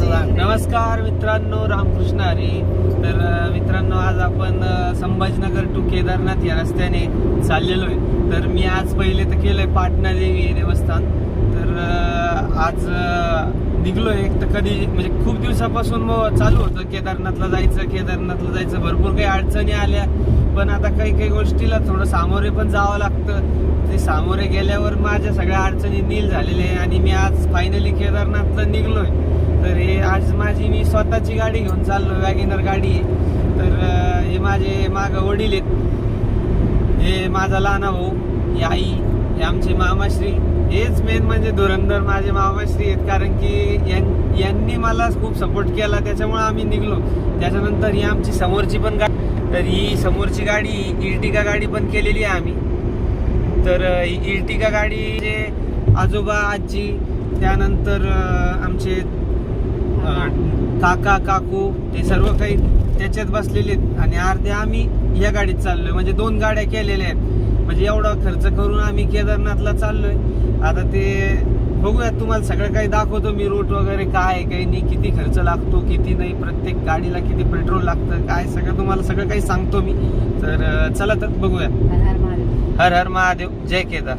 नमस्कार मित्रांनो, रामकृष्ण हरी. तर मित्रांनो, आज आपण संभाजीनगर टू केदारनाथ या रस्त्याने चाललेलो आहे. तर मी आज पहिले तर केलंय पाटणा देवी देवस्थान. तर आज निघलोय. एक तर कधी म्हणजे खूप दिवसापासून मग चालू होतं केदारनाथला जायचं. भरपूर काही अडचणी आल्या, पण आता काही गोष्टीला थोडं सामोरे पण जावं लागतं. ते सामोरे गेल्यावर माझ्या सगळ्या अडचणी नील झालेल्या आहे आणि मी आज फायनली केदारनाथला निघलोय. तर हे आज मी स्वतःची गाडी घेऊन चाललो, वॅगनर गाडी आहे. तर हे माझे मागं वडील आहेत, हे माझा लहाना भाऊ, ही आई, हे आमचे मामाश्री. हेच मेन म्हणजे धुरंधर माझे मामाश्री आहेत, कारण की यांनी मला खूप सपोर्ट केला, त्याच्यामुळे आम्ही निघलो. त्याच्यानंतर ही आमची समोरची पण गाडी, तर ही समोरची गाडी इर्टिगा गाडी पण केलेली आहे आम्ही. तर इर्टिगा गाडी जे आजोबा आजी, त्यानंतर आमचे काका काकू, ते सर्व काही त्याच्यात बसलेले आहेत आणि अर्धे आम्ही या गाडीत चाललोय. म्हणजे 2 गाड्या केलेल्या आहेत. म्हणजे एवढा खर्च करून आम्ही केदारनाथला चाललोय. आता ते बघूया, तुम्हाला सगळं काही दाखवतो मी, रूट वगैरे काय काही नाही, किती खर्च लागतो किती नाही, प्रत्येक गाडीला किती पेट्रोल लागतं काय, तुम्हाला सगळं काही सांगतो मी. तर चला तर बघूया. हर हर महादेव, जय केदार.